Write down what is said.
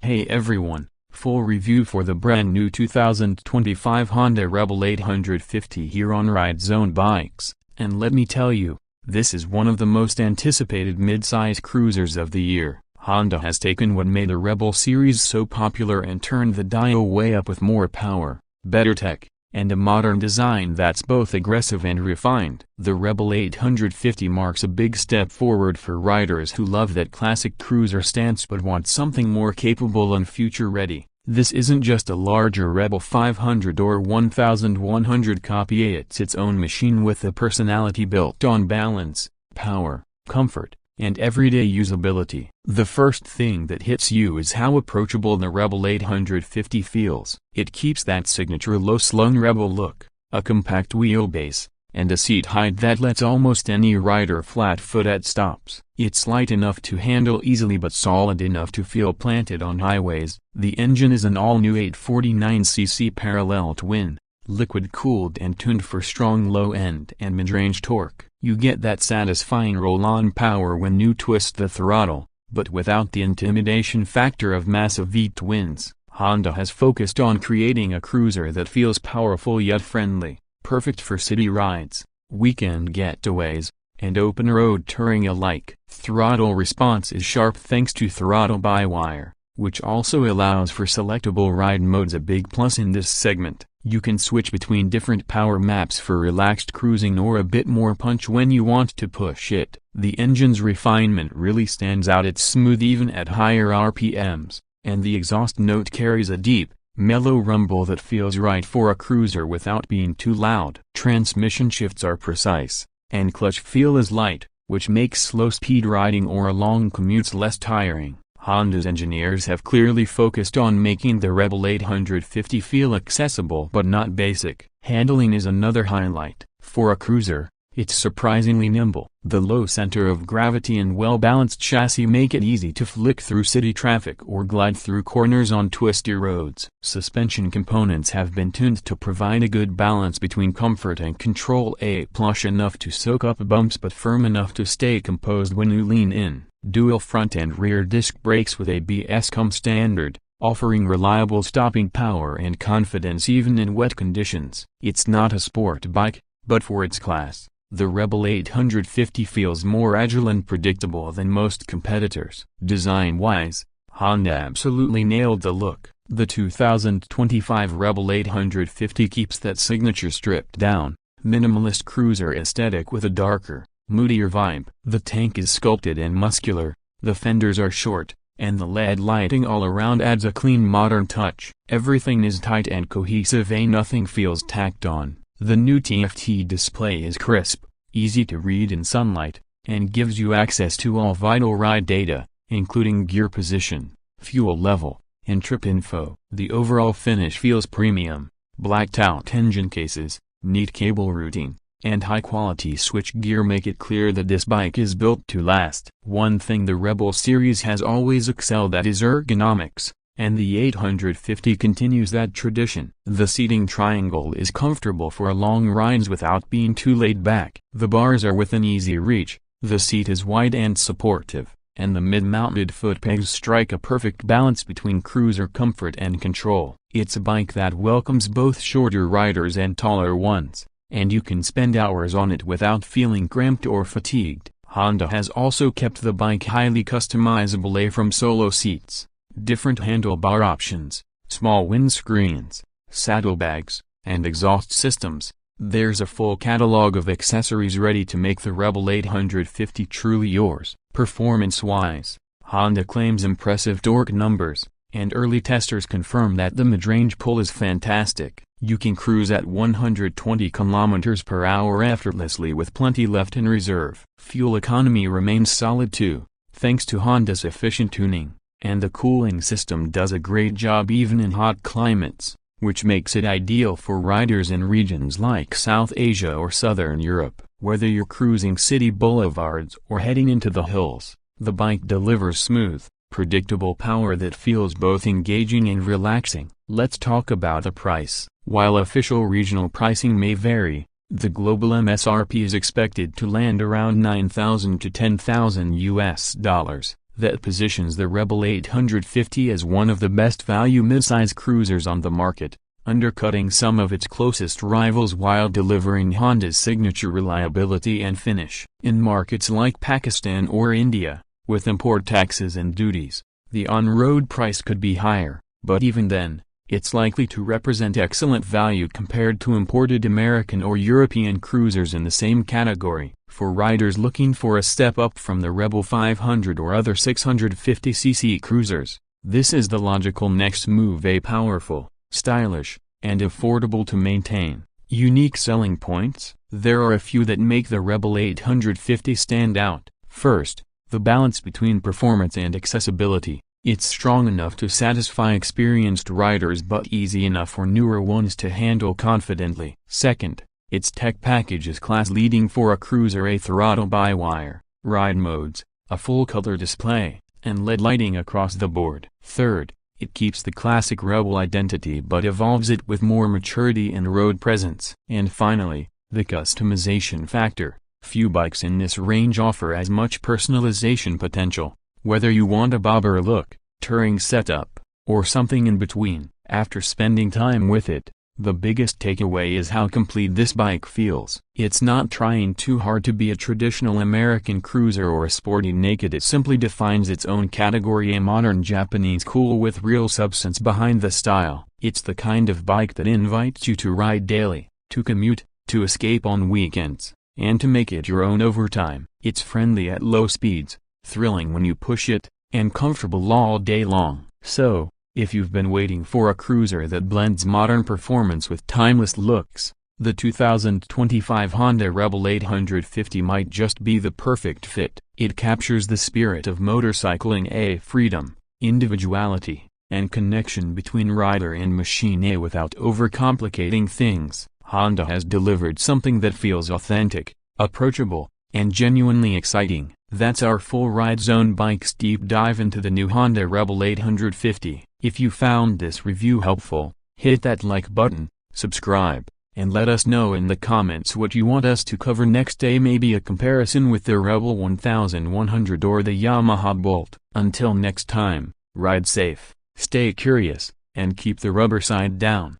Hey everyone, full review for the brand new 2025 Honda Rebel 850 here on Ride Zone Bikes, and let me tell you, this is one of the most anticipated mid-size cruisers of the year. Honda has taken what made the Rebel series so popular and turned the dial way up with more power, better tech, and a modern design that's both aggressive and refined. The Rebel 850 marks a big step forward for riders who love that classic cruiser stance but want something more capable and future-ready. This isn't just a larger Rebel 500 or 1100 copy, it's its own machine with a personality built on balance, power, comfort, and everyday usability. The first thing that hits you is how approachable the Rebel 850 feels. It keeps that signature low-slung Rebel look, a compact wheelbase, and a seat height that lets almost any rider flat-foot at stops. It's light enough to handle easily but solid enough to feel planted on highways. The engine is an all-new 849cc parallel twin, liquid-cooled and tuned for strong low-end and mid-range torque. You get that satisfying roll-on power when you twist the throttle, but without the intimidation factor of massive V-twins. Honda has focused on creating a cruiser that feels powerful yet friendly, perfect for city rides, weekend getaways, and open-road touring alike. Throttle response is sharp thanks to throttle-by-wire, which also allows for selectable ride modes, a big plus in this segment. You can switch between different power maps for relaxed cruising or a bit more punch when you want to push it. The engine's refinement really stands out. It's smooth even at higher RPMs, and the exhaust note carries a deep, mellow rumble that feels right for a cruiser without being too loud. Transmission shifts are precise, and clutch feel is light, which makes slow-speed riding or long commutes less tiring. Honda's engineers have clearly focused on making the Rebel 850 feel accessible but not basic. Handling is another highlight. For a cruiser, it's surprisingly nimble. The low center of gravity and well-balanced chassis make it easy to flick through city traffic or glide through corners on twisty roads. Suspension components have been tuned to provide a good balance between comfort and control, plush enough to soak up bumps but firm enough to stay composed when you lean in. Dual front and rear disc brakes with ABS come standard, offering reliable stopping power and confidence even in wet conditions. It's not a sport bike, but for its class, the Rebel 850 feels more agile and predictable than most competitors. Design-wise, Honda absolutely nailed the look. The 2025 Rebel 850 keeps that signature stripped-down, minimalist cruiser aesthetic with a darker, moodier vibe. The tank is sculpted and muscular, the fenders are short, and the LED lighting all around adds a clean modern touch. Everything is tight and cohesive, nothing feels tacked on. The new TFT display is crisp, easy to read in sunlight, and gives you access to all vital ride data, including gear position, fuel level, and trip info. The overall finish feels premium. Blacked-out engine cases, neat cable routing, and high-quality switchgear make it clear that this bike is built to last. One thing the Rebel series has always excelled at is ergonomics, and the 850 continues that tradition. The seating triangle is comfortable for long rides without being too laid back. The bars are within easy reach, the seat is wide and supportive, and the mid-mounted foot pegs strike a perfect balance between cruiser comfort and control. It's a bike that welcomes both shorter riders and taller ones, and you can spend hours on it without feeling cramped or fatigued. Honda has also kept the bike highly customizable, from solo seats, different handlebar options, small windscreens, saddlebags, and exhaust systems. There's a full catalog of accessories ready to make the Rebel 850 truly yours. Performance-wise, Honda claims impressive torque numbers, and early testers confirm that the mid-range pull is fantastic. You can cruise at 120 km per hour effortlessly with plenty left in reserve. Fuel economy remains solid too, thanks to Honda's efficient tuning, and the cooling system does a great job even in hot climates, which makes it ideal for riders in regions like South Asia or Southern Europe. Whether you're cruising city boulevards or heading into the hills, the bike delivers smooth, predictable power that feels both engaging and relaxing. Let's talk about the price. While official regional pricing may vary, the global MSRP is expected to land around $9,000 to $10,000 US. that positions the Rebel 850 as one of the best value midsize cruisers on the market, undercutting some of its closest rivals while delivering Honda's signature reliability and finish. In markets like Pakistan or India, with import taxes and duties, the on-road price could be higher, but even then, it's likely to represent excellent value compared to imported American or European cruisers in the same category. For riders looking for a step up from the Rebel 500 or other 650cc cruisers, this is the logical next move. A powerful, stylish, and affordable to maintain. Unique selling points: there are a few that make the Rebel 850 stand out. First, the balance between performance and accessibility. It's strong enough to satisfy experienced riders but easy enough for newer ones to handle confidently. Second, its tech package is class-leading for a cruiser: a throttle-by-wire, ride modes, a full-color display, and LED lighting across the board. Third, it keeps the classic Rebel identity but evolves it with more maturity and road presence. And finally, the customization factor. Few bikes in this range offer as much personalization potential. Whether you want a bobber look, touring setup, or something in between, after spending time with it, the biggest takeaway is how complete this bike feels. It's not trying too hard to be a traditional American cruiser or a sporty naked. It simply defines its own category: a modern Japanese cool with real substance behind the style. It's the kind of bike that invites you to ride daily, to commute, to escape on weekends, and to make it your own over time. It's friendly at low speeds, thrilling when you push it, and comfortable all day long. So, if you've been waiting for a cruiser that blends modern performance with timeless looks, the 2025 Honda Rebel 850 might just be the perfect fit. It captures the spirit of motorcycling: a freedom, individuality, and connection between rider and machine. Without overcomplicating things, Honda has delivered something that feels authentic, approachable, and genuinely exciting. That's our full Ride Zone Bikes deep dive into the new Honda Rebel 850. If you found this review helpful, hit that like button, subscribe, and let us know in the comments what you want us to cover next. Maybe a comparison with the Rebel 1100 or the Yamaha Bolt. Until next time, ride safe, stay curious, and keep the rubber side down.